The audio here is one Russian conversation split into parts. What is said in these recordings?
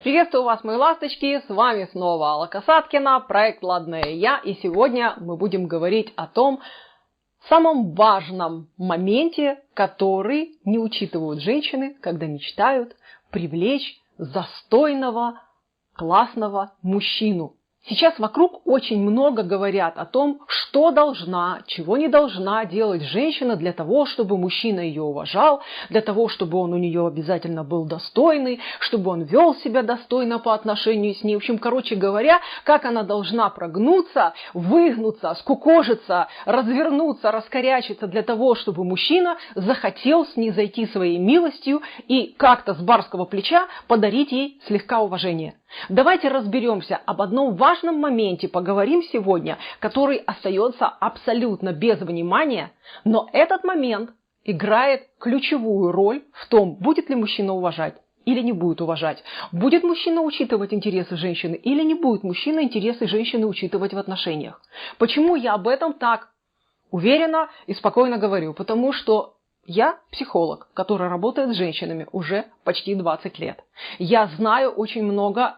Приветствую вас, мои ласточки, с вами снова Алла Касаткина, проект «Ладная я», и сегодня мы будем говорить о том самом важном моменте, который не учитывают женщины, когда мечтают привлечь достойного, классного мужчину. Сейчас вокруг очень много говорят о том, что должна, чего не должна делать женщина для того, чтобы мужчина ее уважал, для того, чтобы он у нее обязательно был достойный, чтобы он вел себя достойно по отношению с ней. В общем, короче говоря, как она должна прогнуться, выгнуться, скукожиться, развернуться, раскорячиться для того, чтобы мужчина захотел снизойти своей милостью и как-то с барского плеча подарить ей слегка уважения. Давайте разберемся об одном важном моменте, поговорим сегодня, который остается абсолютно без внимания, но этот момент играет ключевую роль в том, будет ли мужчина уважать или не будет уважать, будет мужчина учитывать интересы женщины или не будет мужчина интересы женщины учитывать в отношениях. Почему я об этом так уверенно и спокойно говорю? Потому что я психолог, который работает с женщинами уже почти 20 лет. Я знаю очень много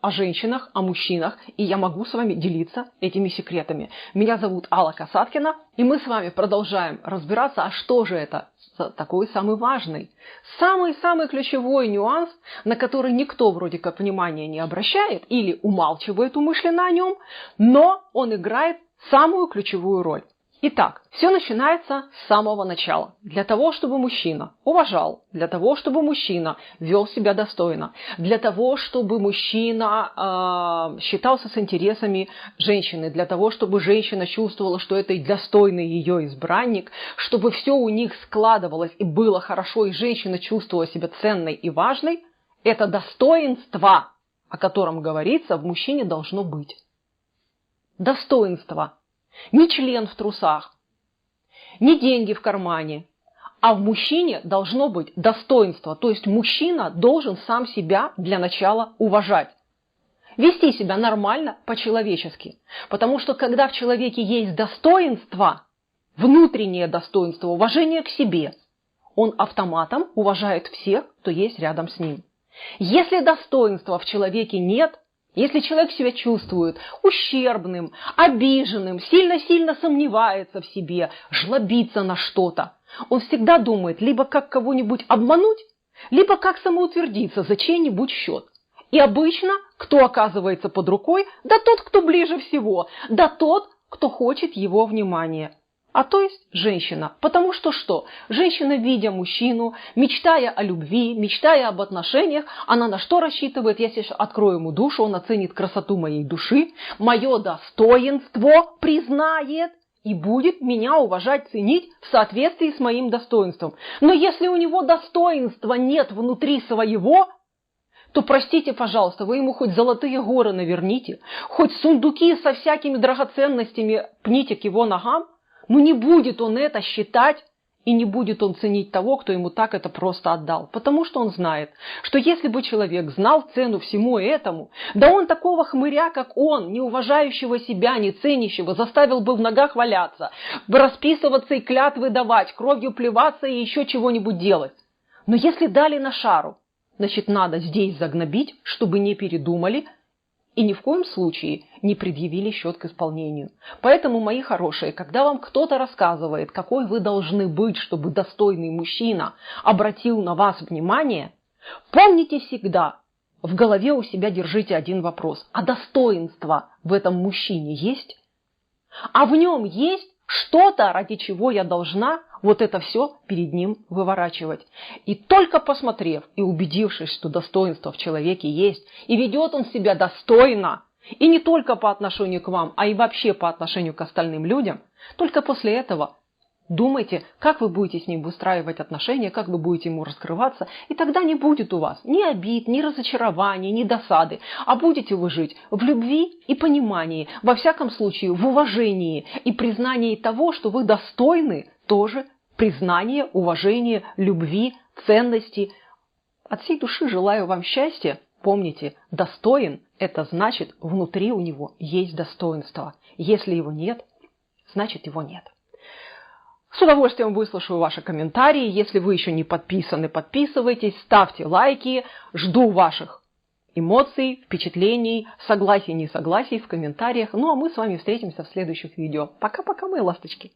о женщинах, о мужчинах, и я могу с вами делиться этими секретами. Меня зовут Алла Касаткина, и мы с вами продолжаем разбираться, а что же это такой самый важный, самый ключевой нюанс, на который никто вроде как внимания не обращает или умалчивает умышленно о нем, но он играет самую ключевую роль. Итак, все начинается с самого начала. Для того, чтобы мужчина уважал, для того, чтобы мужчина вел себя достойно, для того, чтобы мужчина считался с интересами женщины, для того, чтобы женщина чувствовала, что это достойный ее избранник, чтобы все у них складывалось и было хорошо, и женщина чувствовала себя ценной и важной, это достоинство, о котором говорится, в мужчине должно быть. Достоинство. Не член в трусах, не деньги в кармане, а в мужчине должно быть достоинство. То есть мужчина должен сам себя для начала уважать. Вести себя нормально, по-человечески. Потому что когда в человеке есть достоинство, внутреннее достоинство, уважение к себе, он автоматом уважает всех, кто есть рядом с ним. Если достоинства в человеке нет, если человек себя чувствует ущербным, обиженным, сильно-сильно сомневается в себе, жлобится на что-то, он всегда думает либо как кого-нибудь обмануть, либо как самоутвердиться за чей-нибудь счет. И обычно кто оказывается под рукой? Да тот, кто ближе всего, да тот, кто хочет его внимания. А то есть женщина. Потому что что? Женщина, видя мужчину, мечтая о любви, мечтая об отношениях, она на что рассчитывает? Я сейчас открою ему душу, он оценит красоту моей души, мое достоинство признает и будет меня уважать, ценить в соответствии с моим достоинством. Но если у него достоинства нет внутри своего, то, простите, пожалуйста, вы ему хоть золотые горы наверните, хоть сундуки со всякими драгоценностями пните к его ногам, но не будет он это считать и не будет он ценить того, кто ему так это просто отдал. Потому что он знает, что если бы человек знал цену всему этому, да он такого хмыря, как он, не уважающего себя, не ценящего, заставил бы в ногах валяться, расписываться и клятвы давать, кровью плеваться и еще чего-нибудь делать. Но если дали на шару, значит, надо здесь загнобить, чтобы не передумали, и ни в коем случае не предъявили счет к исполнению. Поэтому, мои хорошие, когда вам кто-то рассказывает, какой вы должны быть, чтобы достойный мужчина обратил на вас внимание, помните всегда, в голове у себя держите один вопрос. А достоинство в этом мужчине есть? А в нем есть что-то, ради чего я должна вот это все перед ним выворачивать. И только посмотрев и убедившись, что достоинство в человеке есть, и ведет он себя достойно, и не только по отношению к вам, а и вообще по отношению к остальным людям, только после этого думайте, как вы будете с ним выстраивать отношения, как вы будете ему раскрываться, и тогда не будет у вас ни обид, ни разочарований, ни досады, а будете вы жить в любви и понимании, во всяком случае в уважении и признании того, что вы достойны тоже признания, уважения, любви, ценности. От всей души желаю вам счастья. Помните, достоин – это значит, внутри у него есть достоинство. Если его нет, значит его нет. С удовольствием выслушаю ваши комментарии. Если вы еще не подписаны, подписывайтесь, ставьте лайки. Жду ваших эмоций, впечатлений, согласий, несогласий в комментариях. Ну а мы с вами встретимся в следующих видео. Пока-пока, мои ласточки!